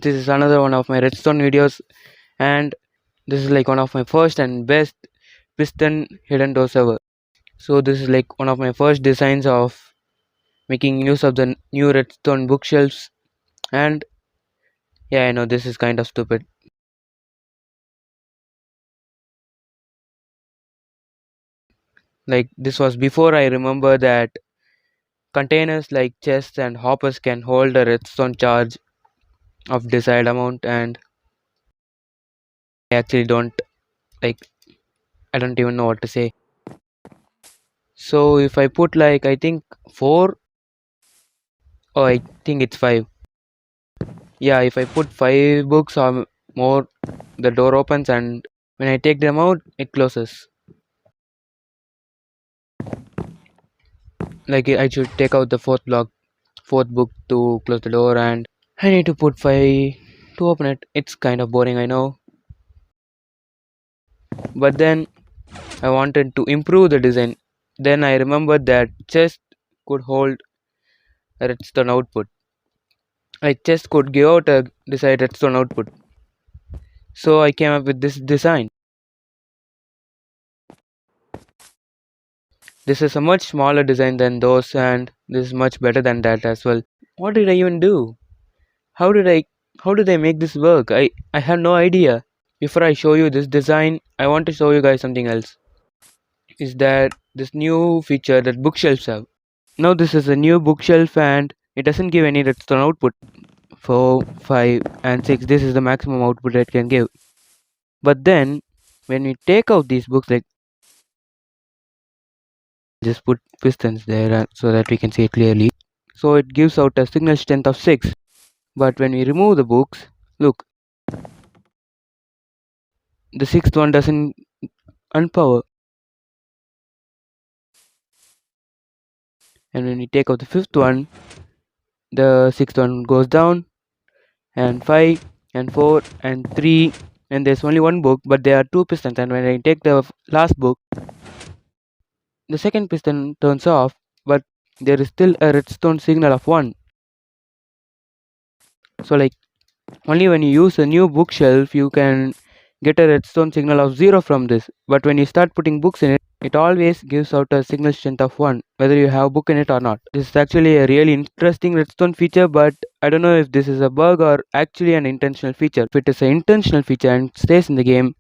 This is another one of my redstone videos, and this is like one of my first and best piston hidden door server. So this is like one of my first designs of making use of the new redstone bookshelves. And yeah, I know this is kind of stupid. Like this was before I remember that containers like chests and hoppers can hold a redstone charge of desired amount, and I actually don't like I don't even know what to say. So if I put like I think 4 or I think it's 5. Yeah, if I put 5 books or more, the door opens, and when I take them out, it closes. Like I should take out the fourth book to close the door, and I need to put 5 to open it. It's kind of boring, I know. But then I wanted to improve the design. Then I remembered that chest could hold a redstone output. Like chest could give out a desired redstone output. So I came up with this design. This is a much smaller design than those, and this is much better than that as well. What did I even do? How did I how did I make this work? I have no idea. Before I show you this design, I want to show you guys something else. Is that this new feature that bookshelves have. Now this is a new bookshelf and it doesn't give any redstone output. 4, 5 and 6, this is the maximum output it can give. But then when we take out these books, like just put pistons there so that we can see it clearly. So it gives out a signal strength of 6. But when we remove the books, look, the sixth one doesn't unpower. And when we take out the fifth one, the sixth one goes down, and 5 and 4 and 3, and there's only one book, but there are 2 pistons. And when I take the last book, the second piston turns off, but there is still a redstone signal of 1. So like only when you use a new bookshelf you can get a redstone signal of 0 from this, but when you start putting books in it, it always gives out a signal strength of 1 whether you have a book in it or not. This is actually a really interesting redstone feature, but I don't know if this is a bug or actually an intentional feature. If it is an intentional feature and stays in the game,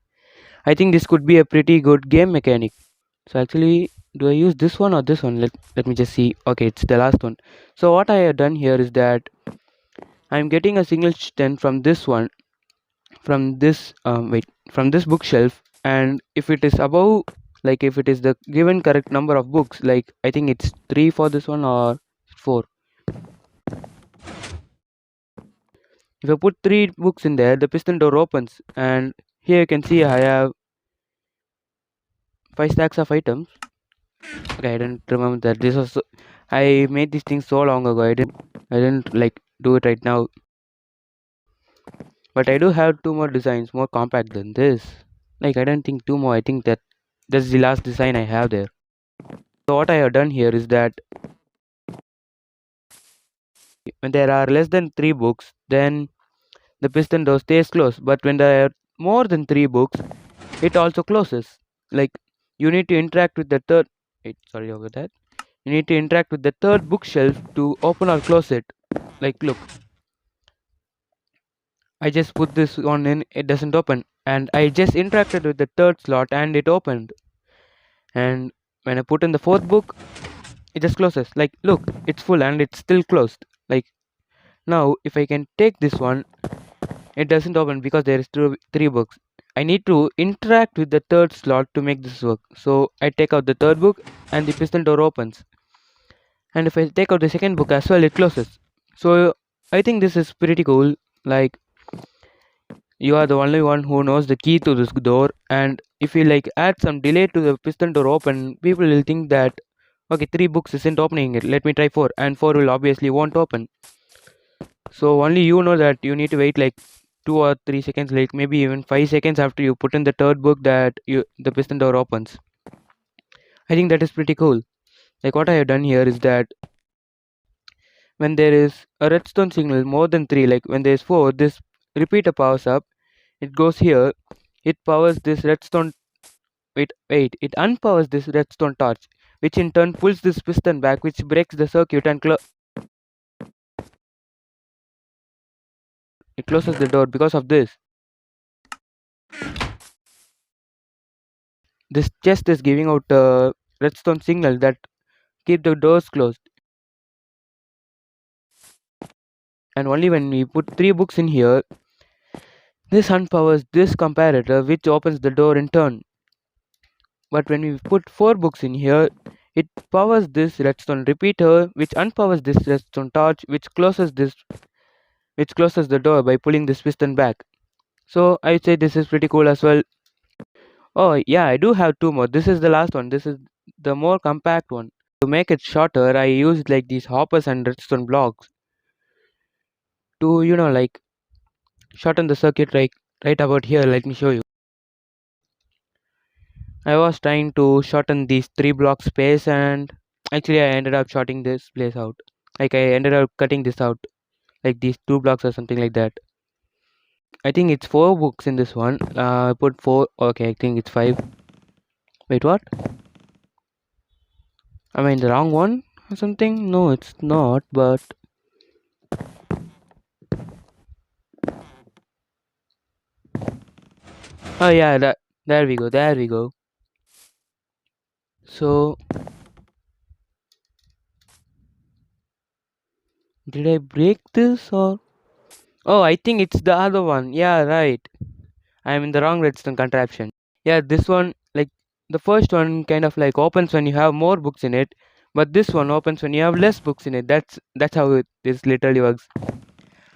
I think this could be a pretty good game mechanic. So actually, do I use this one or this one? Let me just see. Okay, it's the last one. So what I have done here is that I'm getting a signal strength from this one, from this bookshelf, and if it is above, like if it is the given correct number of books, like I think it's 3 for this one or 4. If I put 3 books in there, the piston door opens, and here you can see I have 5 stacks of items. Okay, I didn't remember that this was I made these things so long ago. I didn't like do it right now, but I do have 2 more designs more compact than this. Like I don't think 2 more, I think that's the last design I have there. So what I have done here is that when there are less than 3 books, then the piston door stays closed, but when there are more than 3 books, it also closes. Like you need to interact with the third wait, sorry about that. You need to interact with the third bookshelf to open or close it. Like look, I just put this one in, it doesn't open, and I just interacted with the third slot and it opened. And when I put in the fourth book, it just closes. Like look, it's full and it's still closed. Like now if I can take this one, it doesn't open because there is 3 books. I need to interact with the third slot to make this work. So I take out the third book and the piston door opens. And if I take out the second book as well, it closes. So I think this is pretty cool. Like you are the only one who knows the key to this door, and if you like add some delay to the piston door open, people will think that okay, 3 books isn't opening it, let me try 4, and 4 will obviously won't open. So only you know that you need to wait like 2 or 3 seconds, like maybe even 5 seconds after you put in the third book, that the piston door opens. I think that is pretty cool. Like what I have done here is that when there is a redstone signal more than 3, like when there is 4, this repeater powers up, it goes here, it powers this redstone. Wait, it unpowers this redstone torch, which in turn pulls this piston back, which breaks the circuit and it closes the door. Because of this, this chest is giving out a redstone signal that keep the doors closed. And only when we put 3 books in here, this unpowers this comparator, which opens the door in turn. But when we put 4 books in here, it powers this redstone repeater, which unpowers this redstone torch, which closes the door by pulling this piston back. So I'd say this is pretty cool as well. Oh yeah, I do have 2 more. This is the last one. This is the more compact one. To make it shorter, I used like these hoppers and redstone blocks to like shorten the circuit right about here. Let me show you. I was trying to shorten these 3 block space, and actually I ended up shorting this place out. Like I ended up cutting this out, like these 2 blocks or something like that. I think it's 4 books in this one. I put 4. Okay, I think it's 5. Wait, what? Am I in the wrong one or something? No, it's not. But oh yeah, there we go. There we go. So did I break this or? Oh, I think it's the other one. Yeah, right. I'm in the wrong redstone contraption. Yeah, this one, like the first one kind of like opens when you have more books in it, but this one opens when you have less books in it. That's how this literally works.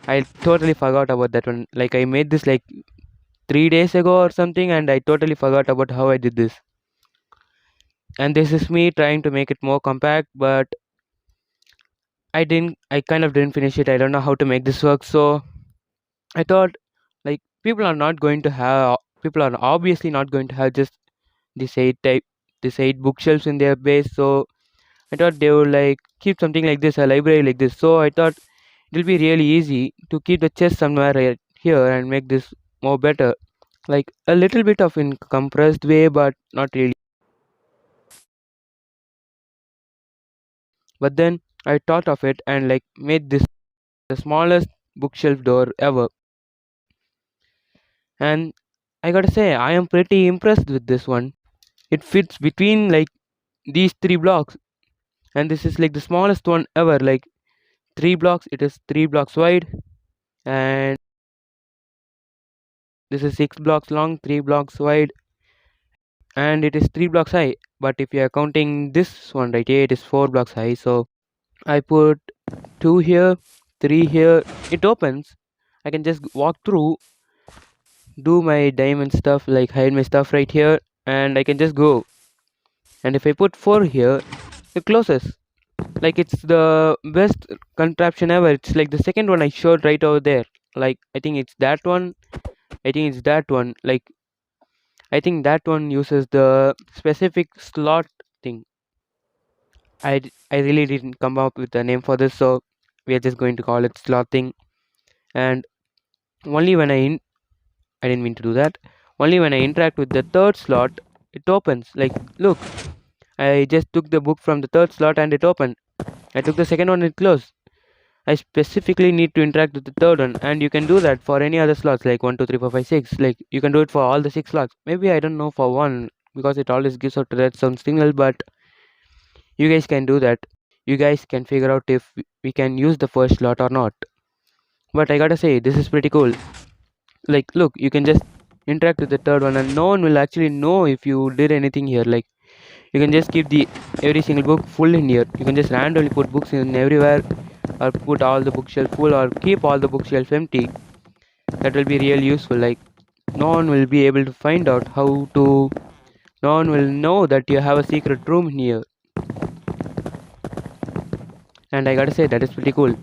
I totally forgot about that one. Like I made this like 3 days ago or something, and I totally forgot about how I did this. And this is me trying to make it more compact, but I kind of didn't finish it. I don't know how to make this work. So I thought, like, people are obviously not going to have just this 8 bookshelves in their base. So I thought they would like keep something like this, a library like this. So I thought it'll be really easy to keep the chest somewhere right here and make this more better. Like a little bit of in compressed way, but not really. But then I thought of it and like made this the smallest bookshelf door ever. And I gotta say, I am pretty impressed with this one. It fits between like these 3 blocks, and this is like the smallest one ever. Like 3 blocks, it is 3 blocks wide, and this is 6 blocks long, 3 blocks wide, and it is 3 blocks high. But if you are counting this one right here, it is 4 blocks high. So I put 2 here, 3 here. It opens. I can just walk through, do my diamond stuff, like hide my stuff right here, and I can just go. And if I put 4 here, it closes. Like it's the best contraption ever. It's like the second one I showed right over there. Like I think it's that one. I think it's that one. Like I think that one uses the specific slot thing. I really didn't come up with a name for this, so we are just going to call it slot thing. And only when I didn't mean to do that. Only when I interact with the third slot, it opens. Like look, I just took the book from the third slot and it opened. I took the second one, it closed. I specifically need to interact with the third one, and you can do that for any other slots like 1, 2, 3, 4, 5, 6. Like you can do it for all the 6 slots. Maybe I don't know for one because it always gives out red sound signal, but you guys can do that. You guys can figure out if we can use the first slot or not. But I gotta say, this is pretty cool. Like, look, you can just interact with the third one, and no one will actually know if you did anything here. Like, you can just keep the every single book full in here. You can just randomly put books in everywhere, or put all the bookshelf full, or keep all the bookshelf empty. That will be really useful. Like, no one will be able to find out how to. No one will know that you have a secret room in here. And I gotta say, that is pretty cool.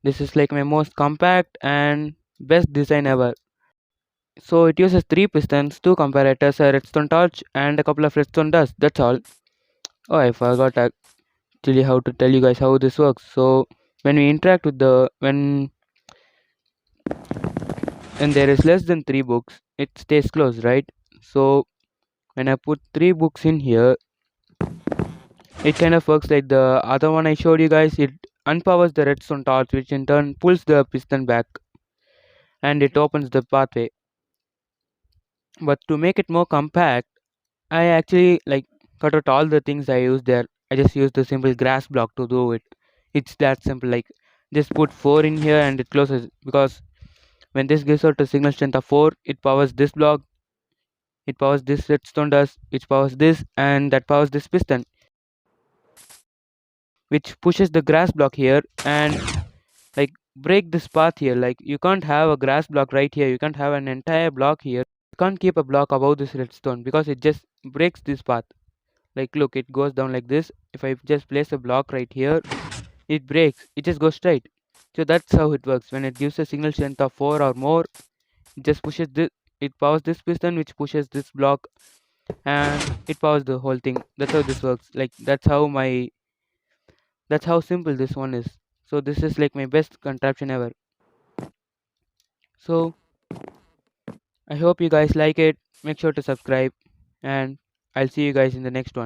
This is like my most compact and best design ever. So it uses 3 pistons, 2 comparators, a redstone torch, and a couple of redstone dust. That's all. Oh, I forgot actually how to tell you guys how this works. So when we interact with the when there is less than 3 books, it stays closed, right? So when I put 3 books in here, it kind of works like the other one I showed you guys. It unpowers the redstone torch, which in turn pulls the piston back and it opens the pathway. But to make it more compact, I actually cut out all the things I used there. I just used the simple grass block to do it. It's that simple. Like just put 4 in here and it closes, because when this gives out a signal strength of 4, it powers this block, it powers this redstone dust, it powers this, and that powers this piston, which pushes the grass block here and break this path here. Like you can't have a grass block right here, you can't have an entire block here, you can't keep a block above this redstone because it just breaks this path. Like look, it goes down like this. If I just place a block right here, it breaks, it just goes straight. So that's how it works. When it gives a signal strength of 4 or more, it just pushes this, it powers this piston which pushes this block, and it powers the whole thing. That's how this works. Like that's how simple this one is. So this is like my best contraption ever. So I hope you guys like it. Make sure to subscribe, and I'll see you guys in the next one.